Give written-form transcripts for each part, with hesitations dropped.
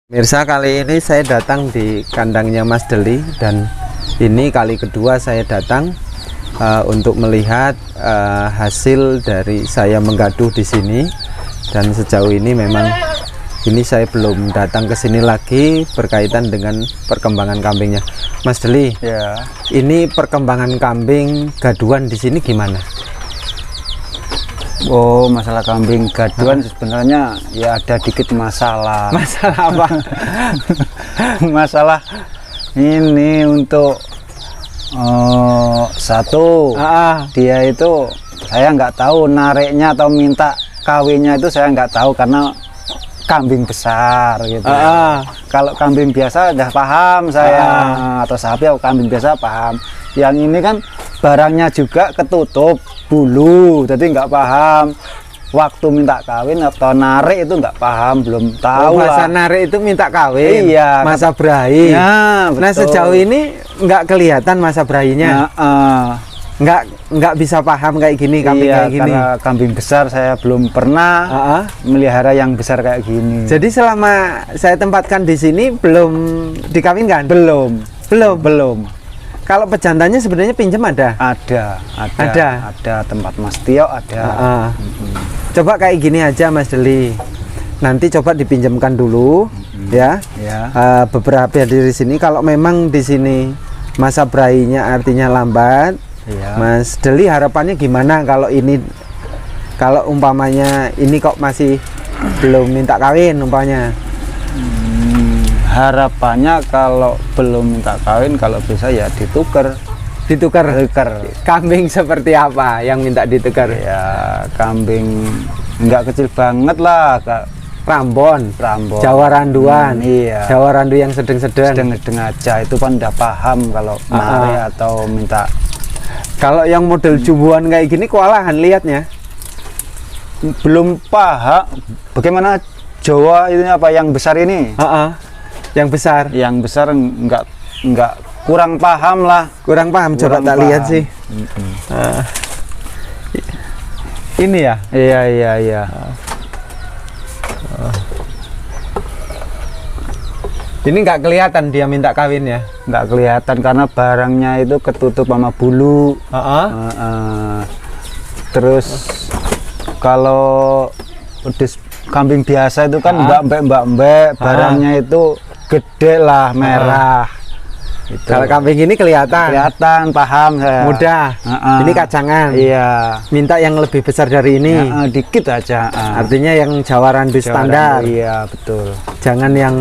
Mirsa, kali ini saya datang di kandangnya Mas Deli dan ini kali kedua saya datang untuk melihat hasil dari saya menggaduh di sini. Dan sejauh ini memang ini saya belum datang ke sini lagi berkaitan dengan perkembangan kambingnya. Mas Deli, Ya. ini perkembangan kambing gaduhan di sini gimana? Oh, masalah kambing gaduhan sebenarnya ya ada dikit masalah. Masalah apa? Masalah ini untuk satu, dia itu saya nggak tahu nariknya atau minta kawinnya itu saya nggak tahu karena kambing besar gitu. Kalau kambing biasa udah paham saya, atau sapi atau kambing biasa paham. Yang ini kan barangnya juga ketutup bulu, jadi nggak paham. Waktu minta kawin atau narik itu nggak paham, belum tahu. Masa narik itu minta kawin? Iya. Masa berahi? Ya, betul. Nah, sejauh ini nggak kelihatan masa berahinya? Nggak bisa paham kayak gini, kambing kayak gini? Karena kambing besar saya belum pernah melihara yang besar kayak gini. Jadi selama saya tempatkan di sini belum dikawinkan? Belum. Kalau pejantannya sebenarnya pinjam ada? Ada tempat Mas Tio ada. Coba kayak gini aja Mas Deli, nanti coba dipinjamkan dulu ya. Beberapa dari sini. Kalau memang di sini masa berahinya artinya lambat, Mas Deli harapannya gimana kalau ini, kalau umpamanya ini kok masih belum minta kawin umpamanya? Harapannya kalau belum minta kawin, kalau bisa ya ditukar. Kambing seperti apa yang minta ditukar? Ya kambing nggak kecil banget lah, Kak. Rambon, Jawa randuan. Jawa randu yang sedang-sedang aja, itu kan udah paham kalau narik atau minta. Kalau yang model jumbuan kayak gini kewalahan lihatnya. Belum paham bagaimana Jawa ini apa yang besar ini. Yang besar nggak kurang paham lah. Coba tak lihat sih. Ini ya? Iya. Ini nggak kelihatan dia minta kawin ya? Nggak kelihatan karena barangnya itu ketutup sama bulu. Terus kalau kambing biasa itu kan mbak barangnya itu gede lah, merah. Kalau kambing ini kelihatan, paham saya. Mudah. Ini kacangan. Iya. Minta yang lebih besar dari ini. Dikit aja. Artinya yang Jawa randu standar. Iya, betul. Jangan yang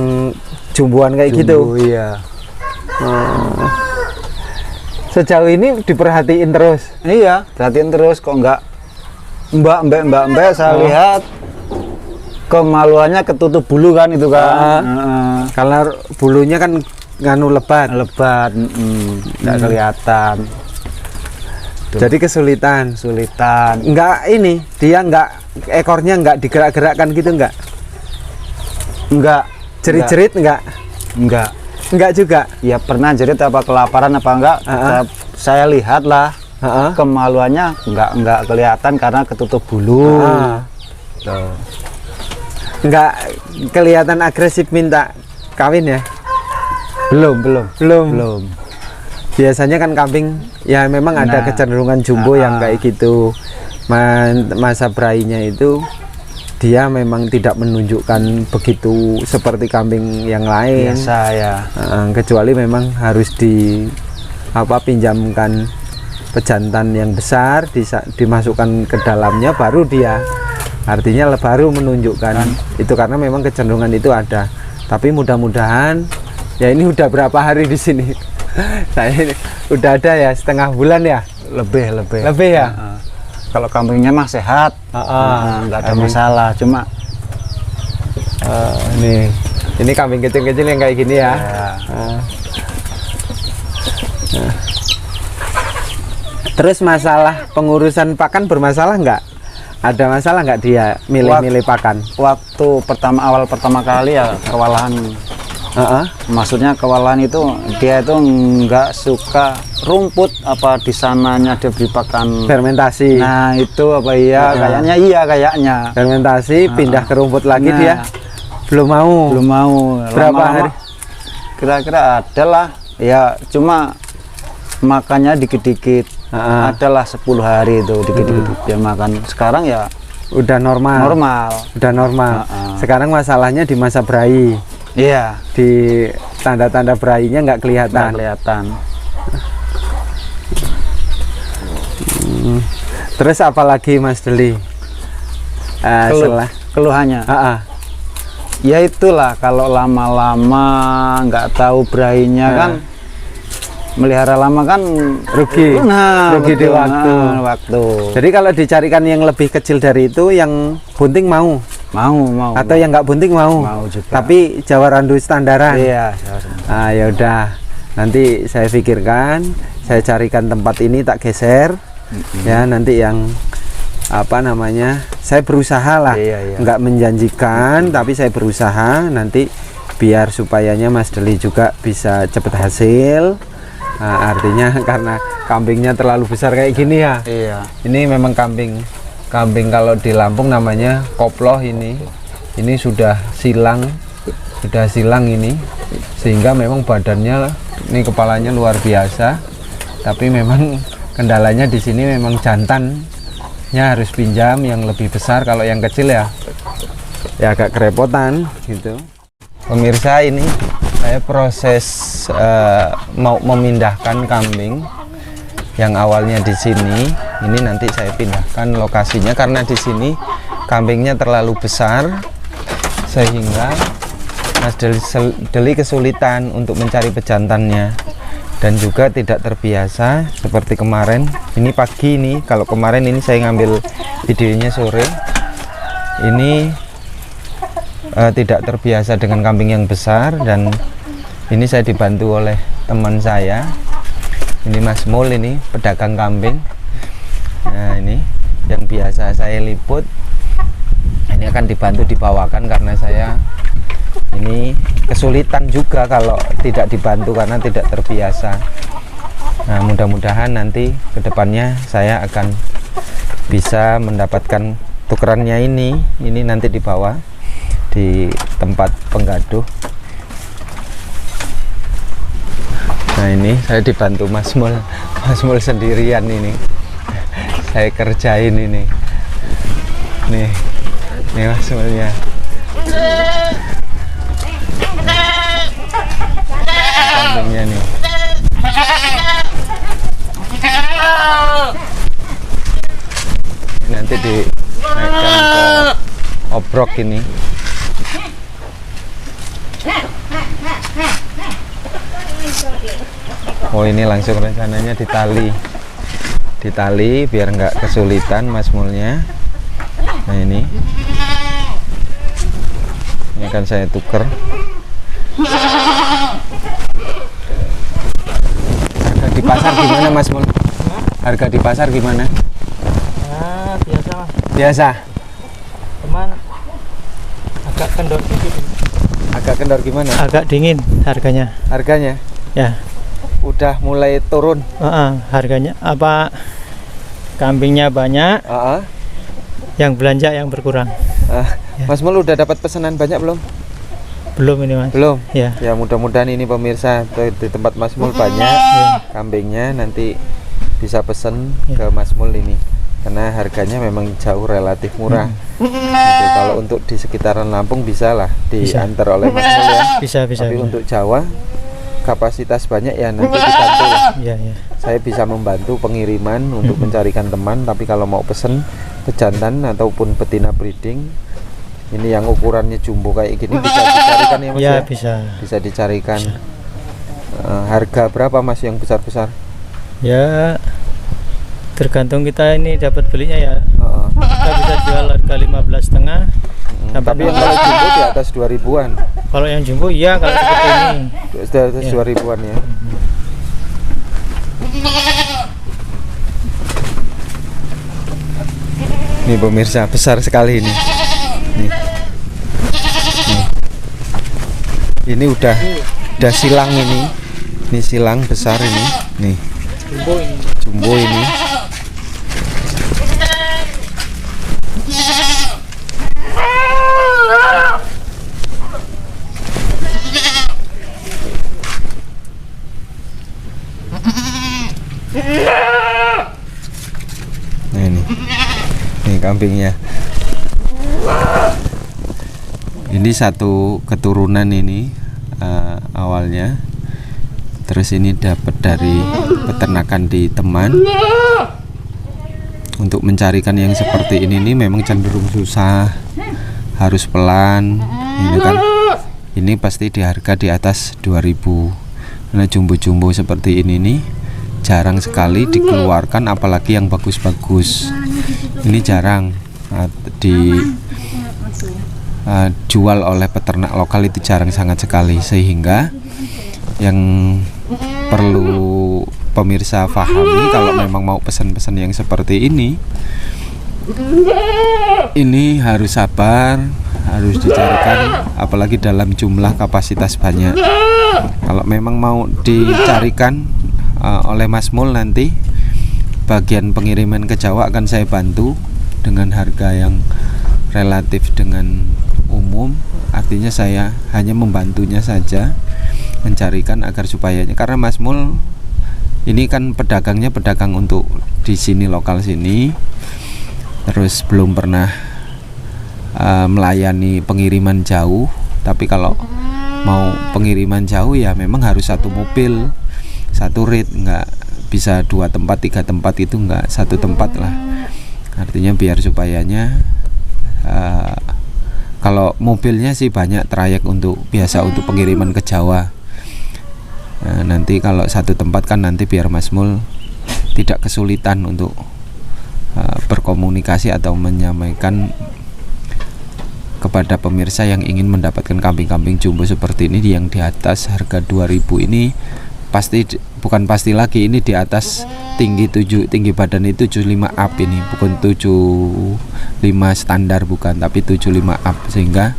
jumbuan kayak gitu. Iya. Sejauh ini diperhatiin terus. Iya, perhatiin terus kok enggak mbak saya lihat kemaluannya ketutup bulu kan itu kan. Kalau bulunya kan nganu lebat, nggak kelihatan. Jadi kesulitan. Enggak ini, dia enggak, ekornya enggak digerak-gerakkan gitu enggak? Jerit-jerit enggak? Enggak juga. Ya pernah jerit apa kelaparan apa enggak? Saya lihat lah. Kemaluannya enggak kelihatan karena ketutup bulu. Enggak kelihatan agresif minta kawin ya? Belum. Biasanya kan kambing ya memang ada kecenderungan jumbo yang kayak gitu. Masa berahinya itu dia memang tidak menunjukkan begitu seperti kambing yang lain. Biasa ya. Kecuali memang harus pinjamkan pejantan yang besar, dimasukkan ke dalamnya, baru dia artinya baru menunjukkan itu, karena memang kecenderungan itu ada. Tapi mudah-mudahan ya, ini udah berapa hari di sini? Saya ini udah ada ya setengah bulan ya? Lebih ya? Kalau kambingnya mah sehat, nggak ada masalah. Cuma ini kambing kecil-kecil yang kayak gini ya. Terus masalah pengurusan pakan bermasalah nggak? Ada masalah nggak dia milih-milih pakan? Waktu awal pertama kali ya kewalahan. Maksudnya kewalahan itu dia itu nggak suka rumput, apa di sananya dia beli pakan fermentasi. Nah itu apa kayaknya. Fermentasi pindah ke rumput lagi dia. Belum mau. Belum mau. Berapa Lama-lama hari? Kira-kira adalah ya, cuma makannya dikit-dikit. Adalah 10 hari itu dikit-dikit dia makan. Sekarang ya udah normal. Udah normal. Sekarang masalahnya di masa berahi. Iya. Di tanda-tanda berahinya nggak kelihatan. Terus apalagi Mas Deli? Keluhannya. Ya itulah, kalau lama-lama nggak tahu berahinya kan, melihara lama kan rugi. Rugi di waktu. Jadi kalau dicarikan yang lebih kecil dari itu, yang bunting mau atau yang nggak bunting mau juga. Tapi Jawa Randu standaran. Iya. Ya udah, nanti saya pikirkan, saya carikan tempat ini, tak geser. Ya, nanti yang apa namanya, saya berusaha lah. Nggak menjanjikan, tapi saya berusaha nanti biar supayanya Mas Deli juga bisa cepet hasil. Artinya karena kambingnya terlalu besar kayak gini ya. Ini memang kambing kalau di Lampung namanya koploh ini sudah silang ini, sehingga memang badannya ini, kepalanya luar biasa. Tapi memang kendalanya di sini memang jantannya harus pinjam yang lebih besar. Kalau yang kecil ya agak kerepotan gitu. Pemirsa, ini saya proses mau memindahkan kambing yang awalnya di sini. Ini nanti saya pindahkan lokasinya karena di sini kambingnya terlalu besar sehingga Mas Deli kesulitan untuk mencari pejantannya dan juga tidak terbiasa seperti kemarin. Ini pagi ini, kalau kemarin ini saya ngambil videonya sore. Ini tidak terbiasa dengan kambing yang besar, dan ini saya dibantu oleh teman saya. Ini Mas Mul, ini pedagang kambing. Nah, ini yang biasa saya liput. Ini akan dibantu dibawakan karena saya ini kesulitan juga kalau tidak dibantu karena tidak terbiasa. Nah, mudah-mudahan nanti kedepannya saya akan bisa mendapatkan tukerannya ini nanti dibawa di tempat penggaduh. Nah, ini saya dibantu Mas Mul sendirian ini. Saya kerjain ini. Nih Mas Mulnya. Kambingnya nih. Ini nanti dinaikkan ke obrok ini. Oh, ini langsung rencananya ditali biar nggak kesulitan Mas Mulnya. Nah, ini akan saya tuker. Harga di pasar gimana Mas Mul? Harga di pasar gimana? Biasa Mas. Biasa. Cuman agak kendor dikit. Agak kendor gimana? Agak dingin harganya. Harganya? Ya. Udah mulai turun. Harganya apa? Kambingnya banyak. Yang belanja yang berkurang. Ya. Mas Mul udah dapat pesanan banyak belum? Belum ini Mas. Belum. Ya. Ya, mudah-mudahan ini pemirsa di tempat Mas Mul banyak kambingnya, nanti bisa pesen ke Mas Mul ini karena harganya memang jauh relatif murah. Gitu. Kalau untuk di sekitaran Lampung bisa lah diantar oleh Mas Mul ya. Bisa. Tapi untuk Jawa kapasitas banyak ya, nanti dibantu lah. Iya. Saya bisa membantu pengiriman untuk mencarikan teman, tapi kalau mau pesen pejantan ataupun betina breeding ini yang ukurannya jumbo kayak gini bisa dicarikan ya Mas ya? Bisa dicarikan. Harga berapa Mas yang besar-besar? Ya tergantung kita ini dapat belinya ya. Kita bisa jual harga 15,5. Tapi yang kalau jumbo di atas 2000-an. Kalau yang jumbo iya, kalau seperti ini di atas 2000-an ya. Ini pemirsa, besar sekali ini. Ini udah silang ini. Ini silang besar ini. Nih. Jumbo ini. kambingnya. Ini satu keturunan ini awalnya. Terus ini dapat dari peternakan di teman. Untuk mencarikan yang seperti ini nih memang cenderung susah, harus pelan. Ini kan, ini pasti di harga di atas 2000. Karena jumbo-jumbo seperti ini nih jarang sekali dikeluarkan, apalagi yang bagus-bagus. Ini jarang dijual oleh peternak lokal, itu jarang sangat sekali, sehingga yang perlu pemirsa pahami kalau memang mau pesan-pesan yang seperti ini harus sabar, harus dicarikan, apalagi dalam jumlah kapasitas banyak. Kalau memang mau dicarikan oleh Mas Mul, nanti bagian pengiriman ke Jawa akan saya bantu dengan harga yang relatif dengan umum. Artinya saya hanya membantunya saja, mencarikan agar supayanya, karena Mas Mul ini kan pedagangnya pedagang untuk di sini, lokal sini, terus belum pernah melayani pengiriman jauh. Tapi kalau mau pengiriman jauh ya memang harus satu mobil, satu rit, nggak bisa 2 tempat 3 tempat, itu nggak satu tempat lah. Artinya biar supayanya kalau mobilnya sih banyak trayek untuk biasa untuk pengiriman ke Jawa. Nanti kalau satu tempat kan nanti biar Mas Mul tidak kesulitan untuk berkomunikasi atau menyampaikan kepada pemirsa yang ingin mendapatkan kambing-kambing jumbo seperti ini yang di atas harga 2000 ini. Pasti, bukan pasti lagi, ini di atas tinggi badan itu 75 up, ini bukan 75 standar, bukan, tapi 75 up, sehingga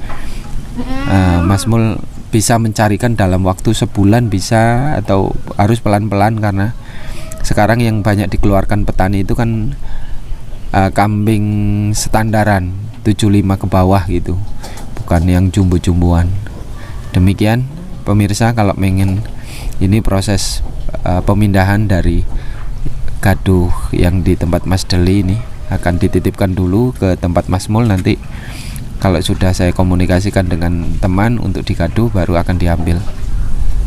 Mas Mul bisa mencarikan dalam waktu sebulan bisa, atau harus pelan-pelan, karena sekarang yang banyak dikeluarkan petani itu kan kambing standaran 75 ke bawah gitu, bukan yang jumbo-jumboan. Demikian pemirsa, kalau pengen ini proses pemindahan dari gaduh yang di tempat Mas Deli ini akan dititipkan dulu ke tempat Mas Mul. Nanti kalau sudah saya komunikasikan dengan teman untuk digaduh, baru akan diambil.